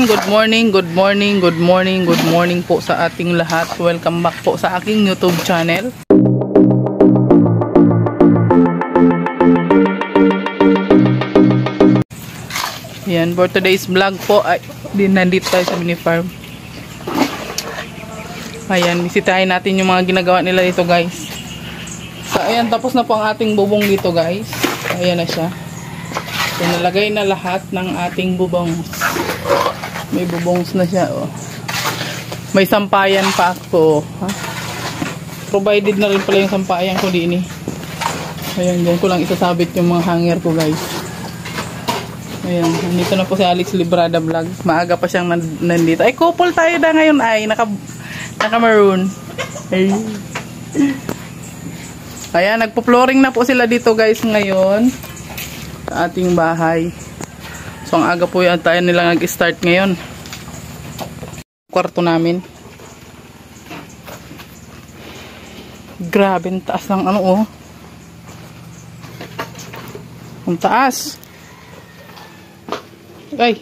good morning, good morning, good morning, good morning po sa ating lahat. Welcome back po sa aking YouTube channel. Yan, for today's vlog po ay nandito tayo sa mini farm. Ayan, bisitahin natin yung mga ginagawa nila dito, guys. So, ayan, tapos na po ang ating bubong dito, guys. Ayan na siya. So, nalagay na lahat ng ating bubong. May bubongs na siya, oh. May sampayan pa ako, ha? Provided na rin pala yung sampayan ko din, eh. Ayan, dyan ko lang isasabit yung mga hanger ko, guys. Ayan, nandito na po si Alex Librada Vlog. Maaga pa siyang nandito. Ay, couple tayo na ngayon, ay. Naka-maroon. Ay. Ayan, nagpo-flooring na po sila dito, guys, ngayon. Sa ating bahay. So, ang aga po yan tayo nilang nag-start ngayon. Kwarto namin. Grabe, ang taas ng ano, oh. Ang taas. Ay.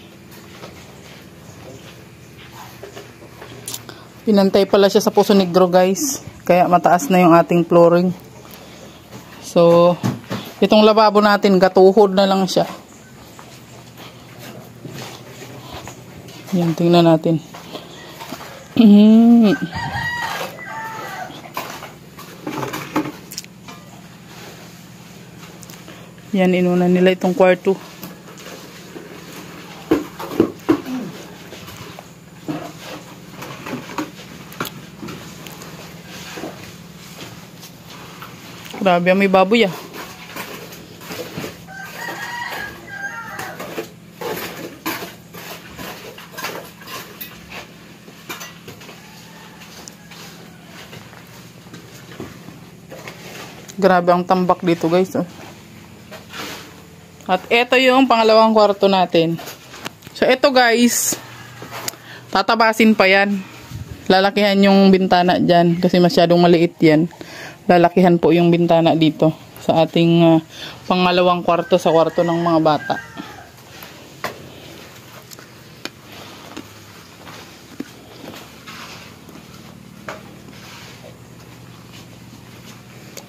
Pinantay pala siya sa Poso Negro, guys. Kaya mataas na yung ating flooring. So, itong lababo natin, gatuhod na lang siya. Yan, tingnan natin. Yan, inuna nila itong kwarto. Grabe, may baboy, ah. Grabe ang tambak dito, guys, oh. At ito yung pangalawang kwarto natin. So, ito, guys, tatabasin pa yan. Lalakihan yung bintana dyan kasi masyadong maliit yan. Lalakihan po yung bintana dito sa ating pangalawang kwarto sa kwarto ng mga bata.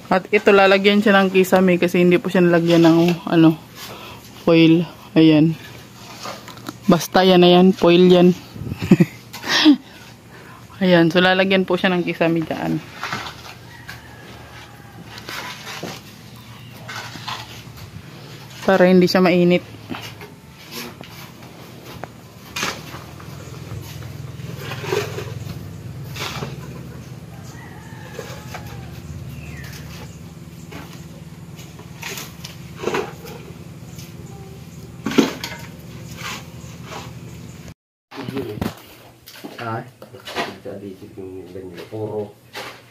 At ito, lalagyan siya ng kisame kasi hindi po siya nalagyan ng foil. Ayan. Basta yan na yan. Foil yan. Ayan. So, lalagyan po siya ng kisame dyan. Para hindi siya mainit.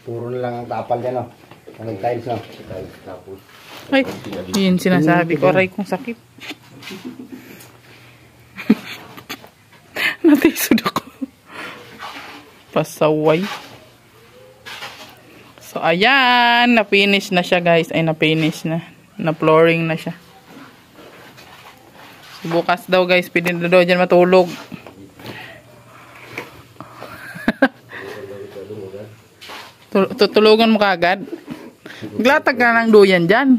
Puro na lang ang tapal dyan, oh. Ang tiles, no? Tiles tapos. Ay, yun sinasabi ko. Aray kong sakit. Natisod ako. Pasaway. So, ayan. Na-finish na siya, guys. Ay, na-finish na. Na-flooring na siya. So, bukas daw, guys. Pwede na daw dyan matulog. Tutulugan mo kagad. Glatag ka ng duyan dyan.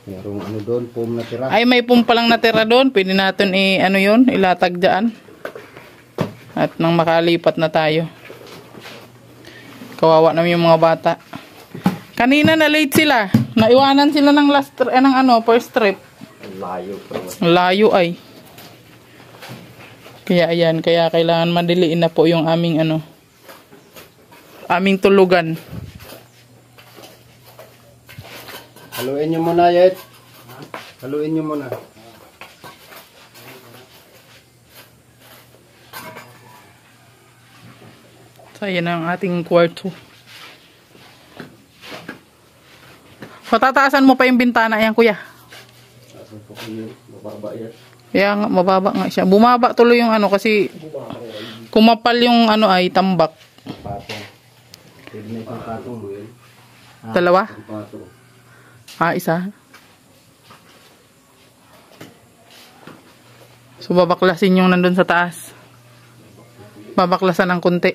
Merong ano doon, foam natira. Ay, may foam palang natira doon. Pwede natin ilatag dyan. At nang makalipat na tayo. Kawawa naman yung mga bata. Kanina na late sila. Naiwanan sila ng first trip. Layo. Layo ay. Kaya ayan, kaya kailangan madiliin na po yung aming aming tulugan. Haluin nyo muna, Yet. Haluin nyo muna. So, ayan ang ating kwarto. Patataasan mo pa yung bintana yan, kuya. Mababa yan. Kaya nga, mababa nga siya. Bumaba tuloy yung kasi kumapal yung ay tambak. Patong. Pwede na isang patong mo yun. Dalawa? Patong. Isa. So, babaklasin yung nandun sa taas. Babaklasan ng konti.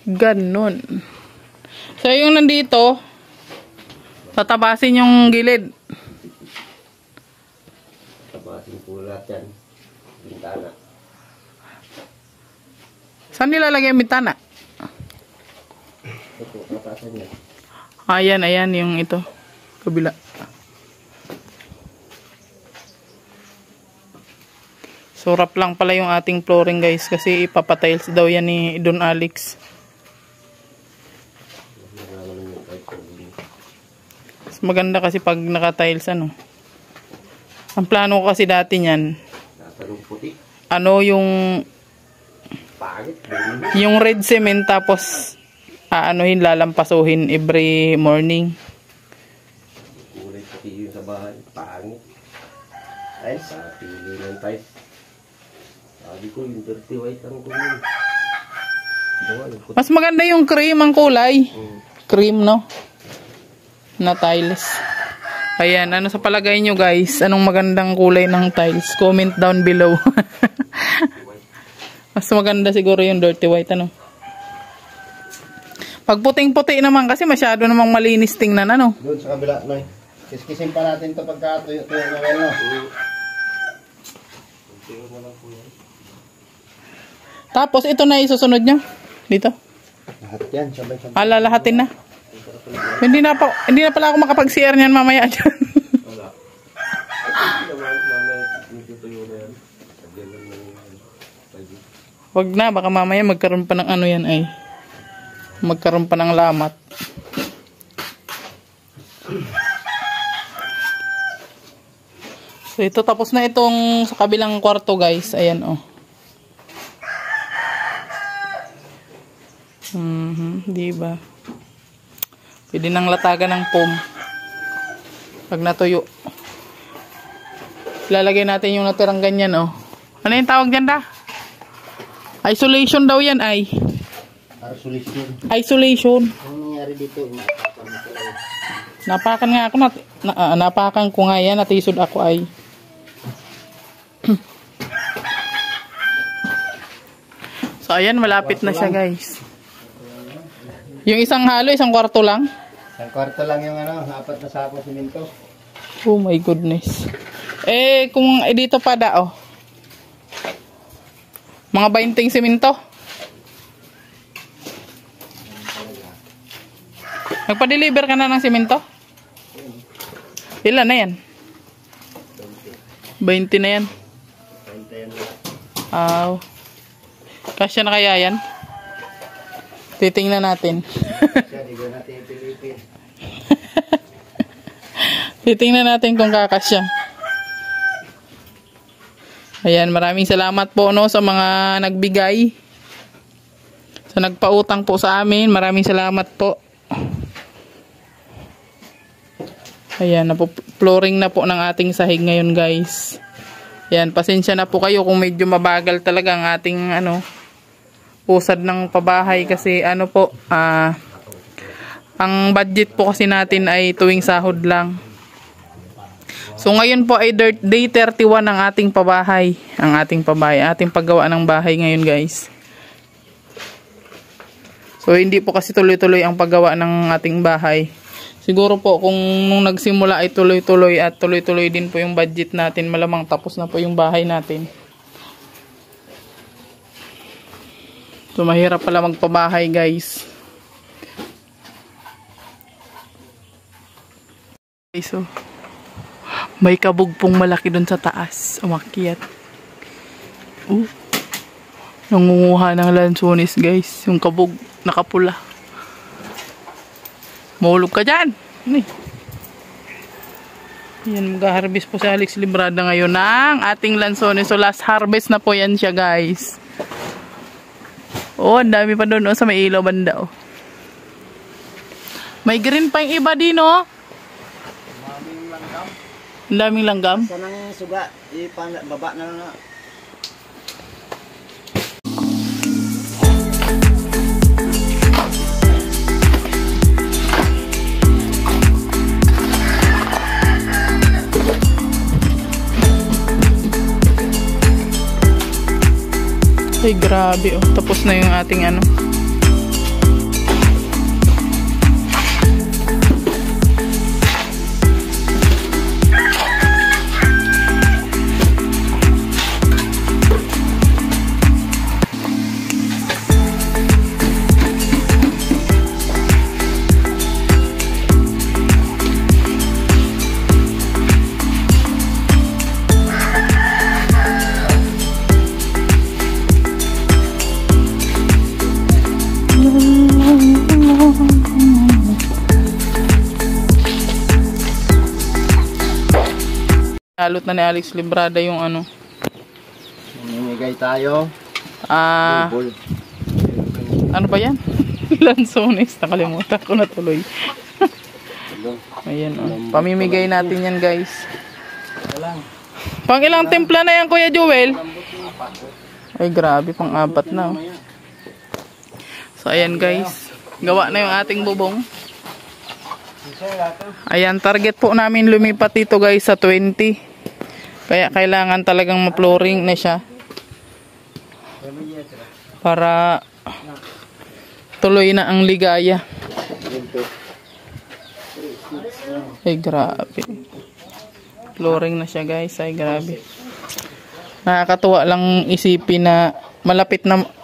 Ganon. So, yung nandito, tatabasin yung gilid. Tabasin po lahat yan. Bintana. Saan nilalagay ang bintana? Ito, tatasan yan. Ayan, ayan yung ito. Kabila. Surap lang pala yung ating flooring guys. Kasi ipapatiles daw yan ni Don Alex. Mas maganda kasi pag naka-tiles ano. Ang plano ko kasi dati niyan. Puti. Ano yung Pangit. yung red cement tapos aanohin lalampasuhin every morning. Kulay pati yun sa bahay. Pangit. Ay, sa pili ng type. Sabi ko yung dirty white ang kunin. Mas maganda yung cream ang kulay. Cream no? Na tiles. Ayan, ano sa palagay nyo guys? Anong magandang kulay ng tiles? Comment down below. Mas maganda siguro yung dirty white ano. Pag puting-puti naman kasi masyado namang malinis tingnan ano. Doon sa kabila, Noy. Kiskisin pa natin ito pagka tuyo-tuyo na well, no? Tapos ito na isusunod nyo. Dito. Lahat yan, sabay-sabay. Alalahatin na. Hindi na pala ako makapag-CR niyan mamaya dyan. Wag na, baka mamaya magkaroon pa ng ano yan ay. Magkaroon pa ng lamat. So ito tapos na itong sa kabilang kwarto guys. Ayan oh. Diba? Pwede nang latagan ng foam. Pag natuyo. Ilalagay natin yung natirang ganyan oh. Ano yung tawag dyan da? Isolation daw yan ay. Isolation. Isolation. Ano nangyari dito? Napakan nga ako. Napakan ko nga yan. Natisod ako ay. So ayan, malapit na siya guys. Yung isang halo, isang kwarto lang. Isang kwarto lang yung ano, 4 na sako simento. Oh my goodness. Eh, kung dito pa da oh. Mga 20 simento. Nagpa-deliver ka na ng simento? Ilan na yan? 20 na yan. 20 yan. Kasya na kaya yan? Titingnan natin. Kasi di ko natin ipilipin. Titingnan natin kung kakasya. Ayan, maraming salamat po no sa mga nagbigay. Sa nagpautang po sa amin, maraming salamat po. Ayan, flooring na po ng ating sahig ngayon guys. Ayan, pasensya na po kayo kung medyo mabagal talaga ang ating ano, usad ng pabahay kasi ano po, ang budget po kasi natin ay tuwing sahod lang. So ngayon po ay day 31 ng ating pabahay. Ang ating pabahay, ating paggawa ng bahay ngayon guys. So hindi po kasi tuloy-tuloy ang paggawa ng ating bahay. Siguro po kung nung nagsimula ay tuloy-tuloy at tuloy-tuloy din po yung budget natin, malamang tapos na po yung bahay natin. So mahirap pala magpabahay guys. Okay, so may kabugpong malaki doon sa taas. Umakyat. Nangunguha ng lansones guys. Yung kabug nakapula. Mahulog ka dyan. Yan, mag-harvest po si Alex Librada ngayon ng ating lansones. So last harvest na po yan siya guys. Oh, ang dami pa doon sa may ilaw banda oh. May green pa yung iba din oh. Ang daming langgam. Sanang suga, baba na na. Ay, grabe oh. Tapos na yung ating ano. Alot na ni Alex Librada yung ano. Namimigay tayo. Ano ba yan? Lansones. Nakalimutan ko na tuloy. Ayan oh. Pamimigay natin yan guys. Pang ilang timpla na yan Kuya Joel? Ay grabe, pang 4 na oh. So ayan guys. Gawa na yung ating bubong. Ayan, target po namin lumipat dito guys sa 20. Kaya kailangan talagang ma-flooring na siya. Para tuloy na ang ligaya. Ay grabe. Flooring na siya guys. Ay grabe. Nakakatuwa lang isipin na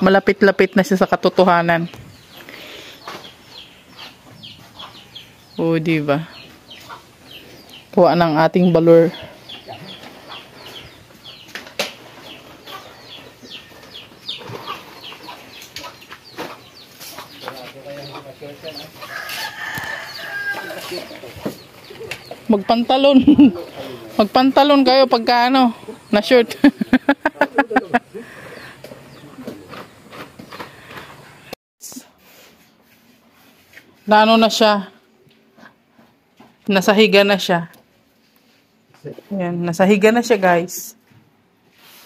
malapit-lapit na siya sa katotohanan. O, diba? Kuha ng ating balor. Magpantalon. Magpantalon kayo pagka ano, na short. Na ano na siya. Nasahiga na siya. Ayan, nasahiga na siya guys.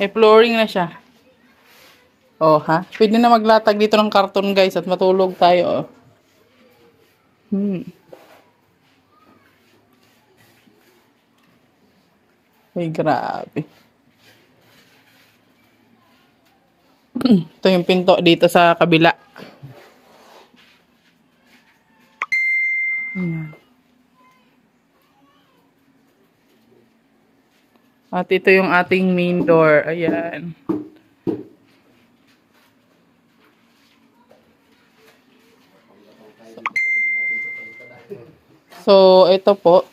May flooring na siya. Oh ha. Pwede na maglatag dito ng karton guys at matulog tayo oh. Ay grabe. Ito yung pinto dito sa kabila. Ayan. At ito yung ating main door. Ayan. So, ito po.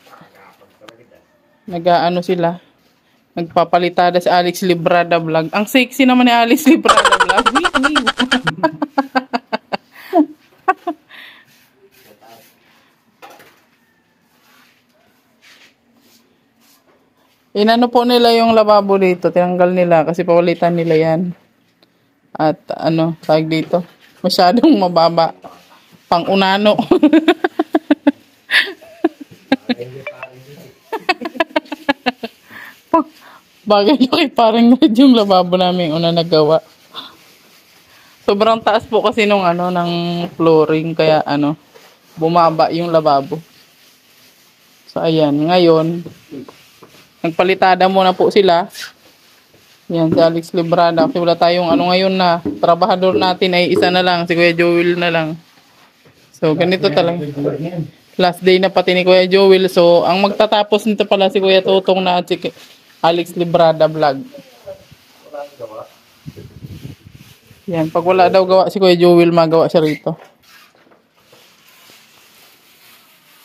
Nag-ano sila. Nagpapalitada si Alex Librada Vlog. Ang sexy naman ni Alex Librada Vlog. Inano po nila yung lababo dito. Tinanggal nila kasi pawalitan nila yan. At ano, tag dito. Masyadong mababa. Pang-unano. Bagay nyo kay parang red yung lababo namin una nagawa. Sobrang taas po kasi nung ano, ng flooring. Kaya ano, bumaba yung lababo. So ayan, ngayon, nagpalitada muna po sila. Yan, si Alex Librada. Kasi wala tayong ano ngayon na trabahador natin ay isa na lang. Si Kuya Joel na lang. So, ganito talaga. Last day na pati ni Kuya Joel. So, ang magtatapos nito pala si Kuya Tutong na si Alex Librada Vlog. Yan, pag wala daw gawa si Kuya Joel, magawa siya rito.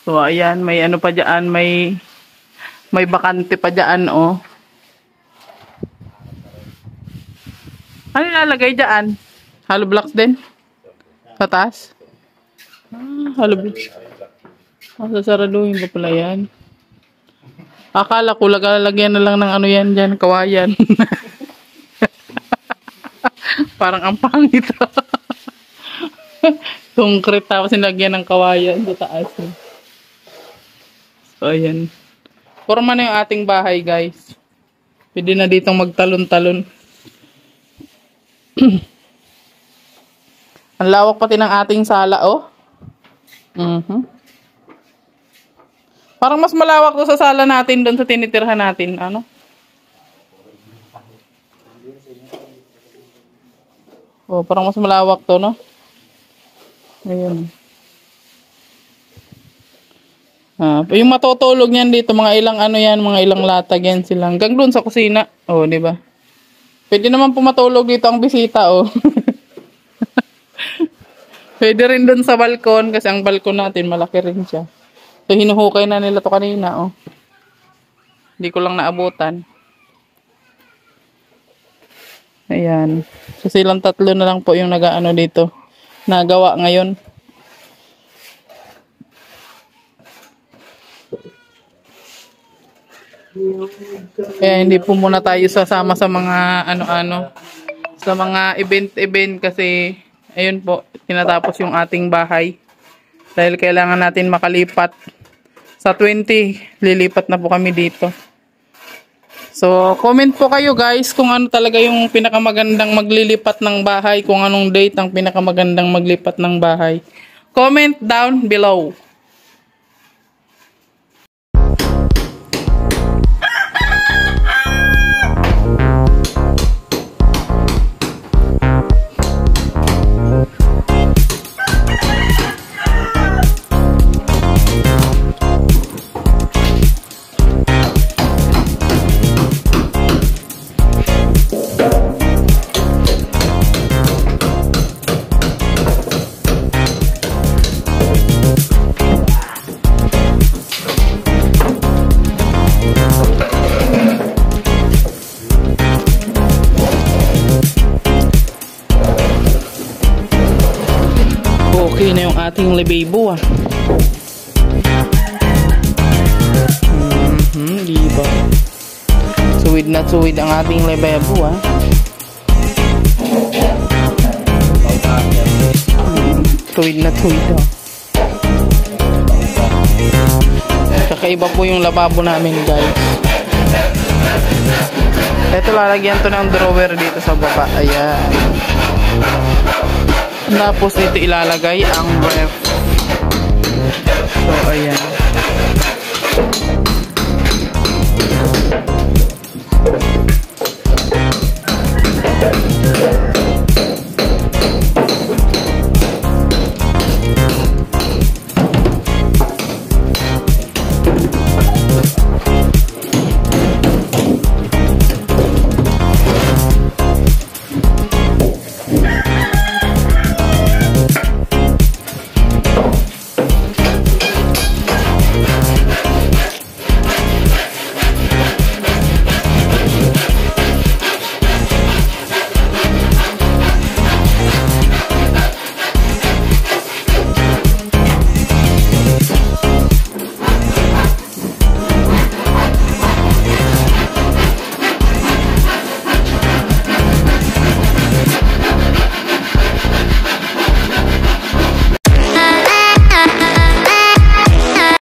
So, ayan, may ano pa dyan, may bakante pa dyan, oh. Ano ilalagay dyan? Hollow blocks din? Sa taas? Hollow blocks. Sasaraduhin pa pala yan. Akala ko lalagyan na lang ng ano yan dyan, kawayan. Parang ang pangit. Concrete tapos nilagyan ng kawayan sa taas. So, ayan. Forma na yung ating bahay, guys. Pwede na ditong magtalon-talon. Ang lawak pati ng ating sala, oh. Parang mas malawak to sa sala natin doon sa tinitirhan natin. Ano? Oh, parang mas malawak to, no? Ayun. Yung matutulog niyan dito, mga ilang ano yan, mga ilang latag yan sila. Hanggang doon sa kusina. Oh, di ba? Pwede naman po matulog dito ang bisita, oh. Pwede rin doon sa balkon kasi ang balkon natin malaki rin siya. So hinuhukay na nila to kanina, oh. Hindi ko lang naabutan. Ayan. So silang tatlo na lang po yung nagaano dito. Nagawa ngayon. Kaya hindi po muna tayo sasama sa mga ano-ano, sa mga event-event kasi ayun po, tinatapos yung ating bahay. Dahil kailangan natin makalipat. Sa 20, lilipat na po kami dito. So, comment po kayo guys kung ano talaga yung pinakamagandang maglilipat ng bahay, kung anong date ang pinakamagandang maglipat ng bahay. Comment down below. Okay na yung ating lebebo, ah. Diba? Suwid na suwid ang ating lebebo, ah. Tuwid na tuwid, ah. Kakaiba po yung lababo namin, guys. Ito, lalagyan to ng drawer dito sa baba. Ayan. Tapos dito ilalagay ang ref. So, ayan.